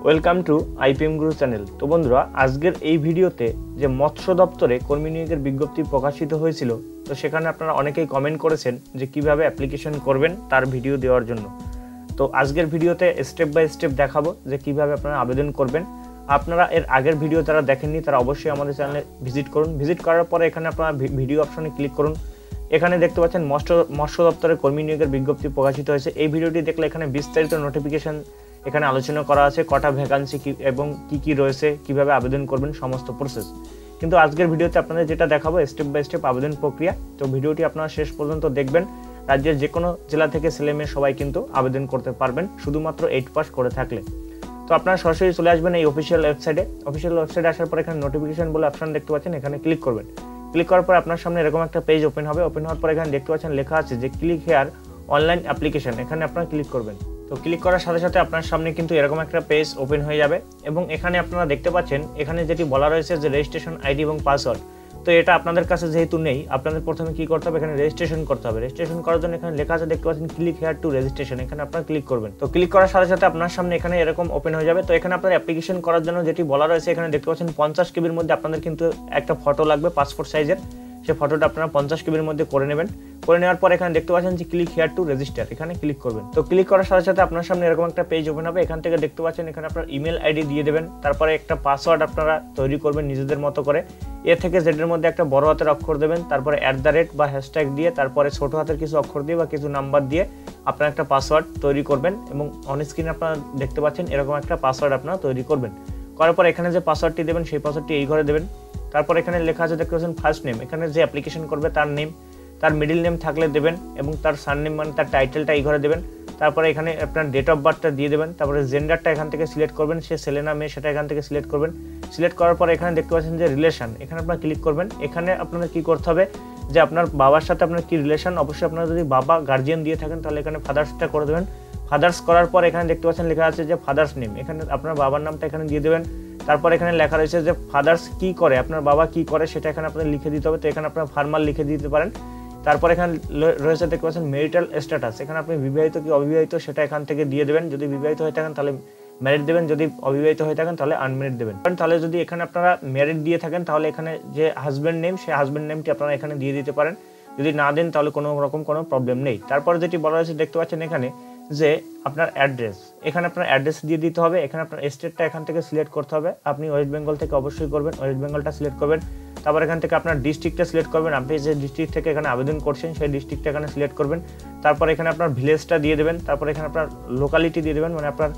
Welcome to ipmguru channel. তো বন্ধুরা, আজকের এই ভিডিওতে যে মৎস্য দপ্তরে কর্মী নিয়োগের বিজ্ঞপ্তি প্রকাশিত হয়েছিল, তো সেখানে আপনারা অনেকেই কমেন্ট করেছেন যে কিভাবে অ্যাপ্লিকেশন করবেন তার ভিডিও দেওয়ার জন্য। তো আজকের ভিডিওতে স্টেপ বাই স্টেপ দেখাবো যে কিভাবে আপনারা আবেদন করবেন। আপনারা এর আগের ভিডিও যারা দেখেননি তারা অবশ্যই আমাদের চ্যানেলে ভিজিট করুন। ভিজিট করার পরে এখানে আপনারা ভিডিও অপশনে ক্লিক করুন। এখানে দেখতে পাচ্ছেন মৎস্য দপ্তরের কর্মী নিয়োগের বিজ্ঞপ্তি প্রকাশিত হয়েছে। এই ভিডিওটি দেখলে এখানে বিস্তারিত নোটিফিকেশন এখানে আলোচনা করা আছে, কটা ভ্যাকান্সি এবং কি রয়েছে, কিভাবে আবেদন করবেন, সমস্ত প্রসেস। কিন্তু আজকের ভিডিওতে আপনাদের যেটা দেখাবো স্টেপ বাই স্টেপ আবেদন প্রক্রিয়া। তো ভিডিওটি আপনারা শেষ পর্যন্ত দেখবেন। রাজ্যের যে কোনো জেলা থেকে ছেলেমেয়ে সবাই কিন্তু আবেদন করতে পারবেন, শুধুমাত্র 8 পাস করে থাকলে। তো আপনারা সরাসরি চলে আসবেন এই অফিসিয়াল ওয়েবসাইটে। অফিসিয়াল ওয়েবসাইটে আসার পর এখানে নোটিফিকেশন বলে অপশন দেখতে পাচ্ছেন, এখানে ক্লিক করবেন। ক্লিক করার পর আপনার সামনে এরকম একটা পেজ ওপেন হবে। ওপেন হওয়ার পর এখানে দেখতে পাচ্ছেন লেখা আছে যে ক্লিক হেয়ার অনলাইন অ্যাপ্লিকেশন। এখানে আপনারা ক্লিক করবেন। তো ক্লিক করার সাথে সাথে আপনার সামনে কিন্তু এরকম একটা পেজ ওপেন হয়ে যাবে এবং এখানে আপনারা দেখতে পাচ্ছেন এখানে যেটি বলা রয়েছে যে রেজিস্ট্রেশন আইডি এবং পাসওয়ার্ড। তো এটা আপনাদের কাছে যেহেতু নেই, আপনাদের প্রথমে কি করতে হবে, এখানে রেজিস্ট্রেশন করতে হবে। রেজিস্ট্রেশন করার জন্য এখানে লেখা আছে দেখতে পাচ্ছেন ক্লিক হেয়ার টু রেজিস্ট্রেশন। এখানে আপনারা ক্লিক করবেন। তো ক্লিক করার সাথে সাথে আপনার সামনে এখানে এরকম ওপেন হয়ে যাবে। তো এখানে আপনার অ্যাপ্লিকেশন করার জন্য যেটি বলা রয়েছে এখানে দেখতে পাচ্ছেন 50 কেবির মধ্যে আপনাদের কিন্তু একটা ফটো লাগবে পাসপোর্ট সাইজের। সেই ফটোটা আপনারা 50 কেবির মধ্যে করে নেবেন। করে নেওয়ার পর এখানে দেখতে পাচ্ছেন যে ক্লিক হেয়ার টু রেজিস্টার, এখানে ক্লিক করবেন। তো ক্লিক করার সাথে সাথে আপনার সামনে এরকম একটা পেজ ওপেন হবে। এখান থেকে দেখতে পাচ্ছেন এখানে আপনার ইমেল আইডি দিয়ে দেবেন। তারপরে একটা পাসওয়ার্ড আপনারা তৈরি করবেন নিজেদের মতো করে। এ থেকে জেডের মধ্যে একটা বড় হাতের অক্ষর দেবেন, তারপরে @ বা হ্যাশট্যাগ দিয়ে, তারপরে ছোট হাতের কিছু অক্ষর দিয়ে বা কিছু নাম্বার দিয়ে আপনারা একটা পাসওয়ার্ড তৈরি করবেন এবং অন স্ক্রিনে আপনারা দেখতে পাচ্ছেন এরকম একটা পাসওয়ার্ড আপনারা তৈরি করবেন। করার পর এখানে যে পাসওয়ার্ডটি দেবেন সেই পাসওয়ার্ডটি এই ঘরে দেবেন। তারপর এখানে লেখা আছে দেখতে পাচ্ছেন ফার্স্ট নেম, এখানে যে অ্যাপ্লিকেশন করবে তার নেম, তার মিডল নেম থাকলে দেবেন এবং তার সারনেম মানে তার টাইটেলটা এই ঘরে দেবেন। তারপরে এখানে আপনার ডেট অফ বার্থটা দিয়ে দেবেন। তারপরে জেন্ডারটা এখান থেকে সিলেক্ট করবেন, সে ছেলে না মেয়ে সেটা এখান থেকে সিলেক্ট করবেন। সিলেক্ট করার পর এখানে দেখতে পাচ্ছেন যে রিলেশন, এখানে আপনারা ক্লিক করবেন। এখানে আপনাদের কি করতে হবে যে আপনার বাবার সাথে আপনার কি রিলেশন, অবশ্যই আপনারা যদি বাবা গার্জিয়ান দিয়ে থাকেন তাহলে এখানে ফাদার্সটা করে দেবেন। ফাদার্স করার পর এখানে দেখতে পাচ্ছেন লেখা আছে যে ফাদার্স নেম, এখানে আপনার বাবার নামটা এখানে দিয়ে দেবেন। তারপর এখানে লেখা রয়েছে যে ফাদার্স কি করে, আপনার বাবা কি করে সেটা এখানে আপনার লিখে দিতে হবে। তো এখানে আপনার ফার্মাল লিখে দিতে পারেন। তারপর এখানে রয়েছে দেখতে পাচ্ছেন মেরিটাল স্ট্যাটাস, এখানে আপনি বিবাহিত কি অবিবাহিত সেটা এখান থেকে দিয়ে দেবেন। যদি বিবাহিত হয়ে থাকেন তাহলে ম্যারিড দেবেন, যদি অবিবাহিত হয়ে থাকেন তাহলে আনম্যারিড দেবেন। তাহলে যদি এখানে আপনারা ম্যারিড দিয়ে থাকেন তাহলে এখানে যে হাজব্যান্ড নেম সেই হাজব্যান্ড নেমটি আপনারা এখানে দিয়ে দিতে পারেন। যদি না দেন তাহলে কোনো রকম কোনো প্রবলেম নেই। তারপর যেটি বলা হয়েছে দেখতে পাচ্ছেন এখানে যে আপনার অ্যাড্রেস, এখানে আপনার অ্যাড্রেস দিয়ে দিতে হবে। এখানে আপনার স্টেটটা এখান থেকে সিলেক্ট করতে হবে। আপনি ওয়েস্ট বেঙ্গল থেকে অবশ্যই করবেন, ওয়েস্ট বেঙ্গলটা সিলেক্ট করবেন। তারপর এখান থেকে আপনার ডিস্ট্রিক্টটা সিলেক্ট করবেন, আপনি যে ডিস্ট্রিক্ট থেকে এখানে আবেদন করছেন সেই ডিস্ট্রিক্টটা এখানে সিলেক্ট করবেন। তারপর এখানে আপনার ভিলেজটা দিয়ে দেবেন। তারপর এখানে আপনার লোকালিটি দিয়ে দেবেন, মানে আপনার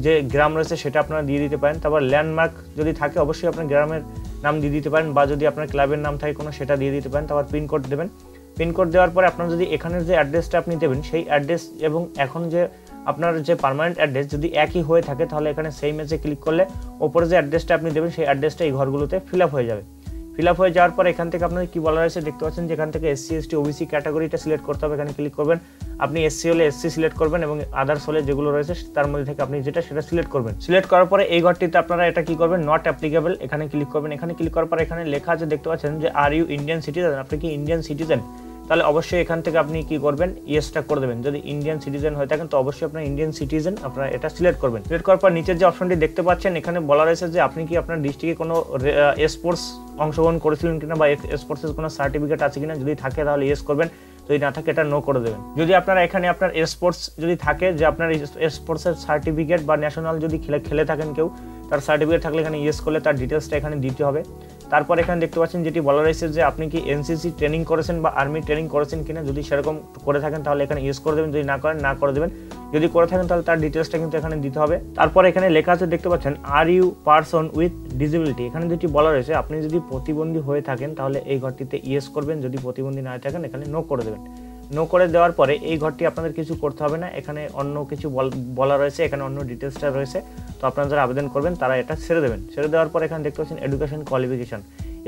যে গ্রাম রয়েছে সেটা আপনারা দিয়ে দিতে পারেন। তারপর ল্যান্ডমার্ক যদি থাকে অবশ্যই আপনার গ্রামের নাম দিয়ে দিতে পারেন, বা যদি আপনার ক্লাবের নাম থাকে কোনো সেটা দিয়ে দিতে পারেন। তারপর পিনকোড দেবেন। পিনকোড দেওয়ার পরে আপনার যদি এখানের যে অ্যাড্রেসটা আপনি দেবেন সেই অ্যাড্রেস এবং এখন যে আপনার যে পার্মানেন্ট অ্যাড্রেস যদি একই হয়ে থাকে তাহলে এখানে সেই ম্যাচে ক্লিক করলে ওপরে যে অ্যাড্রেসটা আপনি দেবেন সেই অ্যাড্রেসটা এই ঘরগুলোতে ফিল আপ হয়ে যাবে। ফিল আপ হয়ে যাওয়ার পর এখান থেকে আপনাদের কি বলা রয়েছে দেখতে পাচ্ছেন যে এখান থেকে SC ST OBC ক্যাটাগরিটা সিলেক্ট করতে হবে, এখানে ক্লিক করবেন। আপনি SC হলে SC সিলেক্ট করবেন এবং আদার্স হলে যেগুলো রয়েছে তার মধ্যে থেকে আপনি যেটা সেটা সিলেক্ট করবেন। সিলেক্ট করার পরে এই ঘরটিতে আপনারা এটা কি করবেন, নট অ্যাপ্লিকেবল, এখানে ক্লিক করবেন। এখানে ক্লিক করার পর এখানে লেখা আছে দেখতে পাচ্ছেন যে আর ইউ ইন্ডিয়ান সিটিজেন, আপনি কি ইন্ডিয়ান সিটিজেন, তাহলে অবশ্যই এখান থেকে আপনি কি করবেন, ইয়েসটা করে দেবেন। যদি ইন্ডিয়ান সিটিজেন হয়ে থাকেন তো অবশ্যই আপনার ইন্ডিয়ান সিটিজেন আপনারা এটা সিলেক্ট করবেন। সিলেক্ট করার পর নিচের যে অপশনটি দেখতে পাচ্ছেন এখানে বলা রয়েছে যে আপনি কি আপনার ডিস্ট্রিক্টে কোনো স্পোর্টস অংশগ্রহণ করেছিলেন কিনা বা স্পোর্টসের কোনো সার্টিফিকেট আছে কিনা, যদি থাকে তাহলে ইয়েস করবেন, যদি না থাকে এটা নো করে দেবেন। যদি আপনারা এখানে আপনার স্পোর্টস যদি থাকে যে আপনার স্পোর্টসের সার্টিফিকেট বা ন্যাশনাল যদি খেলে থাকেন কেউ, তার সার্টিফিকেট থাকলে এখানে ইয়েস করলে তার ডিটেলসটা এখানে দিতে হবে। তারপর এখানে দেখতে পাচ্ছেন যেটি বলা রয়েছে যে আপনি কি NCC ট্রেনিং করেছেন বা আর্মি ট্রেনিং করেছেন কিনা, যদি সেরকম করে থাকেন তাহলে এখানে ইয়েস করে দেবেন, যদি না করেন না করে দেবেন। যদি করে থাকেন তাহলে তার ডিটেলসটা কিন্তু এখানে দিতে হবে। তারপর এখানে লেখা আছে দেখতে পাচ্ছেন are you person with disability, এখানে যেটি বলা রয়েছে আপনি যদি প্রতিবন্ধী হয়ে থাকেন তাহলে এই ঘরটিতে ইয়েস করবেন, যদি প্রতিবন্ধী না থাকেন এখানে নো করে দেবেন। নো করে দেওয়ার পরে এই ঘরটি আপনাদের কিছু করতে হবে না, এখানে অন্য কিছু বলা রয়েছে, এখানে অন্য ডিটেলসটা রয়েছে। তো আপনারা যারা আবেদন করবেন তারা এটা ছেড়ে দেবেন। ছেড়ে দেওয়ার পর এখানে দেখতে পাচ্ছেন এডুকেশন কোয়ালিফিকেশন,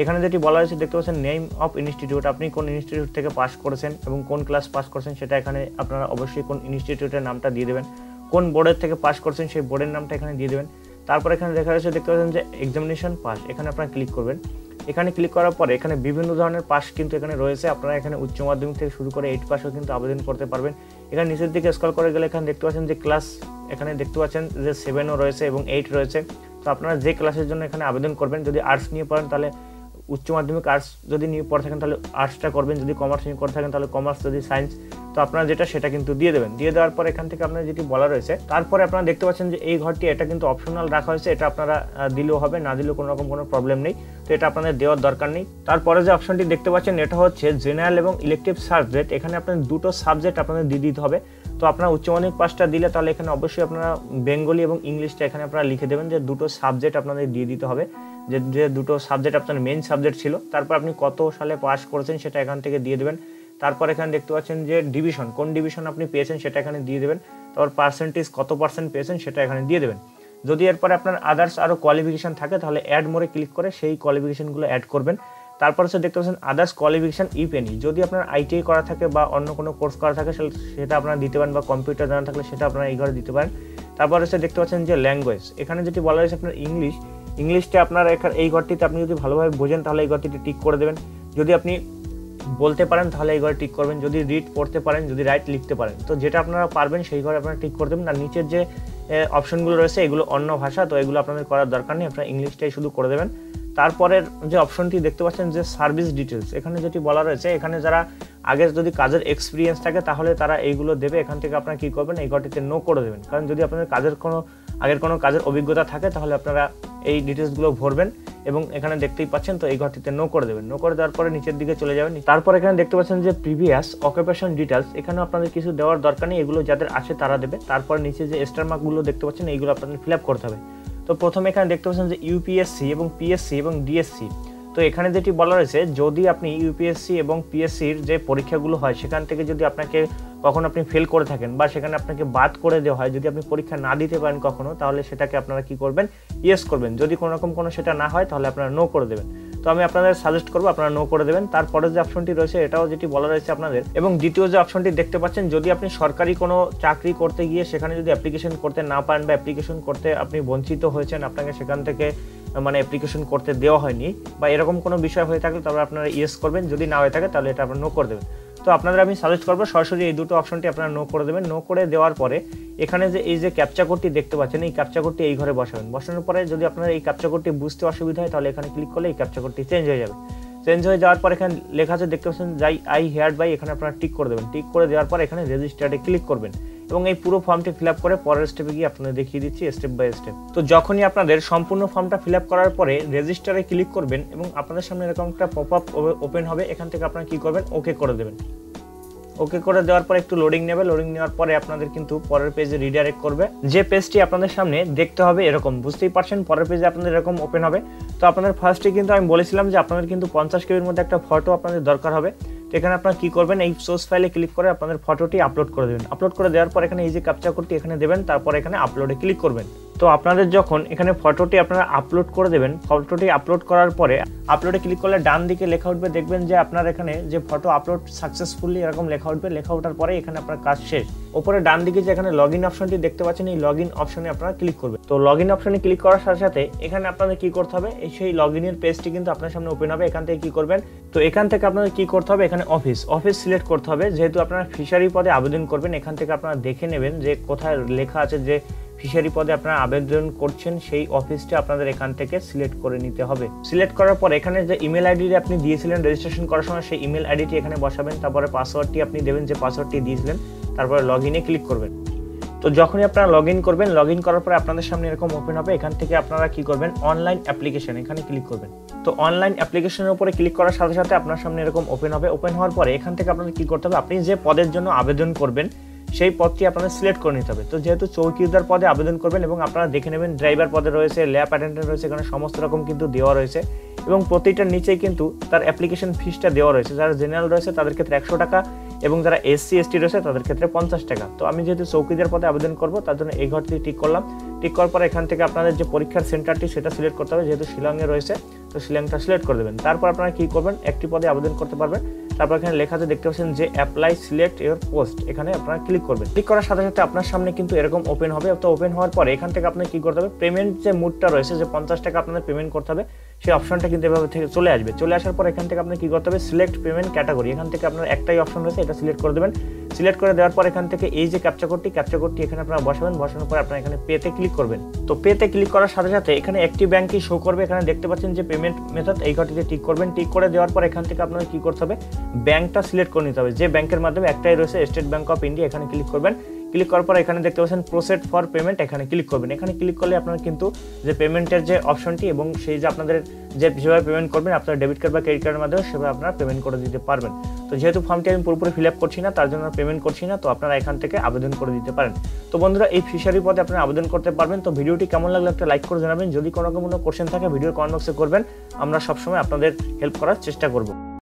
এখানে যেটি বলা হয়েছে দেখতে পাচ্ছেন নেম অফ ইনস্টিটিউট, আপনি কোন ইনস্টিটিউট থেকে পাস করেছেন এবং কোন ক্লাস পাস করেছেন সেটা এখানে আপনারা অবশ্যই কোন ইনস্টিটিউটের নামটা দিয়ে দেবেন। কোন বোর্ডের থেকে পাস করছেন সেই বোর্ডের নামটা এখানে দিয়ে দেবেন। তারপর এখানে দেখা যাচ্ছে দেখতে পাচ্ছেন যে এক্সামিনেশন পাস, এখানে আপনারা ক্লিক করবেন। এখানে ক্লিক করার পরে এখানে বিভিন্ন ধরনের পাস কিন্তু এখানে রয়েছে। আপনারা এখানে উচ্চ মাধ্যমিক থেকে শুরু করে 8 পাসও কিন্তু আবেদন করতে পারবেন। এখানে নিচের দিকে স্ক্রল করে গেলে এখানে দেখতে পাচ্ছেন যে ক্লাস, এখানে দেখতে পাচ্ছেন যে 7ও রয়েছে এবং 8 রয়েছে। তো আপনারা যে ক্লাসের জন্য এখানে আবেদন করবেন, যদি আর্টস নিয়ে পড়েন তাহলে উচ্চ মাধ্যমিক আর্টস যদি নিয়ে পড়ে থাকেন তাহলে আর্টসটা করবেন, যদি কমার্স নিয়ে করে থাকেন তাহলে কমার্স, যদি সায়েন্স, তো আপনারা যেটা সেটা কিন্তু দিয়ে দেবেন। দিয়ে দেওয়ার পর এখান থেকে আপনারা যেটি বলা রয়েছে, তারপরে আপনারা দেখতে পাচ্ছেন যে এই ঘরটি এটা কিন্তু অপশনাল রাখা হয়েছে, এটা আপনারা দিলেও হবে, না দিলেও কোনো রকম কোনো প্রবলেম নেই, তো এটা আপনাদের দেওয়ার দরকার নেই। তারপরে যে অপশনটি দেখতে পাচ্ছেন এটা হচ্ছে জেনারেল এবং ইলেকটিভ সাবজেক্ট। এখানে আপনাদের দুটো সাবজেক্ট আপনাদের দিয়ে দিতে হবে। তো আপনারা উচ্চ মাধ্যমিক পাসটা দিলে তাহলে এখানে অবশ্যই আপনারা বেঙ্গলি এবং ইংলিশটা এখানে আপনারা লিখে দেবেন যে দুটো সাবজেক্ট আপনাদের দিয়ে দিতে হবে, যে দুটো সাবজেক্ট আপনার মেইন সাবজেক্ট ছিল। তারপর আপনি কত সালে পাস করেছেন সেটা এখান থেকে দিয়ে দেবেন। তারপর এখানে দেখতে পাচ্ছেন যে ডিভিশন, কোন ডিভিশন আপনি পেয়েছেন সেটা এখানে দিয়ে দেবেন। তারপর পার্সেন্টেজ কত পার্সেন্ট পেয়েছেন সেটা এখানে দিয়ে দেবেন। যদি এরপরে আপনার আদার্স আরও কোয়ালিফিকেশান থাকে তাহলে অ্যাড মোড়ে ক্লিক করে সেই কোয়ালিফিকেশানগুলো অ্যাড করবেন। তারপর হচ্ছে দেখতে পাচ্ছেন আদার্স কোয়ালিফিকেশান ইফ এনি, যদি আপনার আইটিআই করা থাকে বা অন্য কোনো কোর্স করা থাকে সেটা আপনারা দিতে পারেন, বা কম্পিউটার জানা থাকলে সেটা আপনারা এই ঘরে দিতে পারেন। তারপর হচ্ছে দেখতে পাচ্ছেন যে ল্যাঙ্গুয়েজ, এখানে যেটি বলা হয়েছে আপনার ইংলিশটা আপনারা এই ঘরটিতে আপনি যদি ভালোভাবে বোঝেন তাহলে এই ঘরটিতে টিক করে দেবেন। যদি আপনি বলতে পারেন তাহলে এই ঘরে টিক করবেন, যদি রিড পড়তে পারেন, যদি রাইট লিখতে পারেন, তো যেটা আপনারা পারবেন সেই ঘরে আপনারা টিক করে দেবেন। আর নিচের যে অপশনগুলো রয়েছে এগুলো অন্য ভাষা, তো এগুলো আপনাদের করার দরকার নেই, আপনারা ইংলিশটাই শুধু করে দেবেন। তারপরের যে অপশনটি দেখতে পাচ্ছেন যে সার্ভিস ডিটেলস, এখানে যেটি বলা রয়েছে, এখানে যারা আগে যদি কাজের এক্সপিরিয়েন্স থাকে তাহলে তারা এইগুলো দেবে। এখান থেকে আপনারা কী করবেন, এই ঘরটিতে নো করে দেবেন, কারণ যদি আপনাদের আগের কোনো কাজের অভিজ্ঞতা থাকে তাহলে আপনারা এই ডিটেলসগুলো ভরবেন এবং এখানে দেখতেই পাচ্ছেন, তো এই ঘরটিতে নো করে দেবেন। নো করে দেওয়ার পরে নিচের দিকে চলে যাবেন। তারপর এখানে দেখতে পাচ্ছেন যে প্রিভিয়াস অকুপেশন ডিটেলস, এখানে আপনাদের কিছু দেওয়ার দরকার নেই, এগুলো যাদের আছে তারা দেবে। তারপর নিচে যে স্টার মার্কগুলো দেখতে পাচ্ছেন এইগুলো আপনাদের ফিল আপ করতে হবে। তো প্রথমে এখানে দেখতে পাচ্ছেন যে ইউপিএসসি এবং পিএসসি এবং ডিএসসি, তো এখানে যেটি বলা রয়েছে, যদি আপনি ইউপিএসসি এবং পিএসসির যে পরীক্ষাগুলো হয় সেখান থেকে যদি আপনাকে কখন আপনি ফেল করে থাকেন বা সেখানে আপনাকে বাদ করে দেওয়া হয়, যদি আপনি পরীক্ষা না দিতে পারেন কখনো, তাহলে সেটাকে আপনারা কি করবেন, ইয়েস করবেন। যদি কোনো রকম কোনো সেটা না হয় তাহলে আপনারা নো করে দেবেন। তো আমি আপনাদের সাজেস্ট করবো আপনারা নো করে দেবেন। তারপরে যে অপশনটি রয়েছে এটাও যেটি বলা রয়েছে আপনাদের, এবং দ্বিতীয় যে অপশনটি দেখতে পাচ্ছেন, যদি আপনি সরকারি কোনো চাকরি করতে গিয়ে সেখানে যদি অ্যাপ্লিকেশন করতে না পারেন বা অ্যাপ্লিকেশন করতে আপনি বঞ্চিত হয়েছেন, আপনাকে সেখান থেকে অ্যাপ্লিকেশন করতে দেওয়া হয়নি বা এরকম কোনো বিষয় হয়ে থাকলে তাহলে আপনারা ইয়েস করবেন, যদি না হয়ে থাকে তাহলে এটা আপনারা নো করে দেবেন। তো আপনাদের আমি সাজেস্ট করবো সরাসরি এই দুটো অপশনটি আপনারা নো করে দেবেন। নো করে দেওয়ার পরে এখানে যে এই যে ক্যাপচা কোডটি দেখতে পাচ্ছেন, এই ক্যাপচা কোডটি এই ঘরে বসাবেন। বসানোর পরে যদি আপনার এই ক্যাপচা কোডটি বুঝতে অসুবিধা হয় তাহলে এখানে ক্লিক করলে এই ক্যাপচা কোডটি চেঞ্জ হয়ে যাবে। চেঞ্জ হয়ে যাওয়ার পর এখানে লেখা আছে দেখতে পাচ্ছেন আই হেয়ার বাই, এখানে আপনারা টিক করে দেবেন। টিক করে দেওয়ার পর এখানে রেজিস্টারে ক্লিক করবেন এবং এই পুরো ফর্মটি ফিল আপ করে পরের স্টেপে গিয়ে আপনাদের দেখিয়ে দিচ্ছি স্টেপ বাই স্টেপ। তো যখনই আপনাদের সম্পূর্ণ ফর্মটা ফিল আপ করার পরে রেজিস্টারে ক্লিক করবেন এবং আপনাদের সামনে এরকম একটা পপ আপ ওপেন হবে, এখান থেকে আপনারা কি করবেন, ওকে করে দেবেন। ওকে করে দেওয়ার পর একটু লোডিং নেবে, লোডিং নেওয়ার পরে আপনাদের কিন্তু পরের পেজে রিডাইরেক্ট করবে। যে পেজটি আপনাদের সামনে দেখতে হবে এরকম, বুঝতেই পারছেন, পরের পেজে আপনাদের এরকম ওপেন হবে। তো আপনাদের ফার্স্টে কিন্তু আমি বলেছিলাম যে আপনাদের কিন্তু 50 কেবির মধ্যে একটা ফটো আপনাদের দরকার হবে। তো এখানে আপনারা কি করবেন, এই সোর্স ফাইলে ক্লিক করে আপনাদের ফটোটি আপলোড করে দেবেন। আপলোড করে দেওয়ার পর এখানে এই যে ক্যাপচা কোডটি এখানে দেবেন, তারপর এখানে আপলোডে ক্লিক করবেন। তো আপনাদের যখন এখানে ফটোটি আপনারা আপলোড করে দেবেন, ফটোটি আপলোড করার পরে আপলোডে ক্লিক করলে ডান দিকে লেখা উঠবে, দেখবেন যে আপনার এখানে যে ফটো আপলোড সাকসেসফুলি এরকম লেখা উঠবে। লেখা ওঠার পরে এখানে আপনার কাজ শেষ। ওপরে ডান দিকে যে এখানে লগ ইন অপশনটি দেখতে পাচ্ছেন, এই লগ ইন অপশনে আপনারা ক্লিক করবেন। তো লগ ইন অপশনে ক্লিক করার সাথে সাথে এখানে আপনাদের কি করতে হবে, সেই লগ ইনের পেজটি কিন্তু আপনার সামনে ওপেন হবে। এখান থেকে কি করবেন, তো এখান থেকে আপনাদের কি করতে হবে, এখানে অফিস সিলেক্ট করতে হবে। যেহেতু আপনারা ফিশারি পদে আবেদন করবেন, এখান থেকে আপনারা দেখে নেবেন যে কোথায় লেখা আছে যে ফিশারি পদে আপনারা আবেদন করছেন, সেই অফিসটা আপনাদের এখান থেকে সিলেক্ট করে নিতে হবে। সিলেক্ট করার পর এখানে যে ইমেল আইডি আপনি দিয়েছিলেন রেজিস্ট্রেশন করার সময়, সেই ইমেল আইডিটি এখানে বসাবেন। তারপরে পাসওয়ার্ডটি আপনি দেবেন যে পাসওয়ার্ডটি দিয়েছিলেন, তারপরে লগ ইনে ক্লিক করবেন। তো যখনই আপনারা লগ ইন করবেন, লগ ইন করার পরে আপনাদের সামনে এরকম ওপেন হবে। এখান থেকে আপনারা কি করবেন, অনলাইন অ্যাপ্লিকেশন, এখানে ক্লিক করবেন। তো অনলাইন অ্যাপ্লিকেশনের উপরে ক্লিক করার সাথে সাথে আপনার সামনে এরকম ওপেন হবে। ওপেন হওয়ার পরে এখান থেকে আপনাদের কি করতে হবে, আপনি যে পদের জন্য আবেদন করবেন সেই পদটি আপনাদের সিলেক্ট করে নিতে হবে। তো যেহেতু চৌকিদার পদে আবেদন করবেন এবং আপনারা দেখে নেবেন ড্রাইভার পদে রয়েছে, ল্যাব অ্যাটেন্ডেন্ট রয়েছে, এখানে সমস্ত রকম কিন্তু দেওয়া রয়েছে এবং প্রতিটার নিচেই কিন্তু তার অ্যাপ্লিকেশন ফিসটা দেওয়া রয়েছে। যারা জেনারেল রয়েছে তাদের ক্ষেত্রে 100 টাকা এবং যারা SC ST রয়েছে তাদের ক্ষেত্রে 50 টাকা। তো আমি যেহেতু চৌকিদার পদে আবেদন করবো তার জন্য এই ঘরটি টিক করলাম। টিক করার পর এখান থেকে আপনাদের যে পরীক্ষার সেন্টারটি সেটা সিলেক্ট করতে হবে, যেহেতু শিলংয়ে রয়েছে তো শিলংটা সিলেক্ট করে দেবেন। তারপর আপনারা কি করবেন, একটি পদে আবেদন করতে পারবেন। তারপর এখানে লেখা আছে দেখতে পাচ্ছেন যে অ্যাপ্লাই সিলেক্ট ইওর পোস্ট, এখানে আপনারা ক্লিক করবেন। ক্লিক করার সাথে সাথে আপনার সামনে কিন্তু এরকম ওপেন হবে। তো ওপেন হওয়ার পরে এখান থেকে আপনার কি করতে হবে, পেমেন্ট যে মুডটা রয়েছে যে 50 টাকা আপনাদের পেমেন্ট করতে হবে, সেই অপশনটা কিন্তু এভাবে থেকে চলে আসবে। চলে আসার পর এখান থেকে আপনার কি করতে হবে, সিলেক্ট পেমেন্ট ক্যাটাগরি, এখান থেকে আপনার একটাই অপশন রয়েছে, এটা সিলেক্ট করে দেবেন। সিলেক্ট করে দেওয়ার পর এখান থেকে এই যে ক্যাপচা কোডটি এখানে আপনারা বসাবেন। বসানোর পর আপনারা এখানে পেতে ক্লিক করবেন। তো পেতে ক্লিক করার সাথে সাথে এখানে একটি ব্যাংকই শো করবে। এখানে দেখতে পাচ্ছেন যে পেমেন্ট মেথড, এই ঘরটিতে টিক করবেন। টিক করে দেওয়ার পর এখান থেকে আপনারা কি করতে হবে, ব্যাংকটা সিলেক্ট করে নিতে হবে। যে ব্যাংকের মাধ্যমে একটাই রয়েছে, স্টেট ব্যাংক অফ ইন্ডিয়া, এখানে ক্লিক করবেন। ক্লিক করার পর এখানে দেখতে পাচ্ছেন প্রসেড ফর পেমেন্ট, এখানে ক্লিক করবেন। এখানে ক্লিক করলে আপনারা কিন্তু যে পেমেন্টের যে অপশনটি এবং সেই যে আপনাদের যেভাবে পেমেন্ট করবেন আপনার ডেবিট কার্ড বা ক্রেডিট কার্ডের মাধ্যমে সেভাবে আপনারা পেমেন্ট করে দিতে পারবেন। তো যেহেতু ফর্মটি আমি পুরোপুরি ফিল আপ করছি না, তার জন্য পেমেন্ট করছি না, তো আপনারা এখান থেকে আবেদন করে দিতে পারেন। তো বন্ধুরা, এই ফিশারি পদে আপনারা আবেদন করতে পারবেন। তো ভিডিওটি কেমন লাগলো একটা লাইক করে জানাবেন। যদি কোনো কোশ্চেন থাকে ভিডিওর কমেন্ট বক্সে করবেন, আমরা সবসময় আপনাদের হেল্প করার চেষ্টা করব।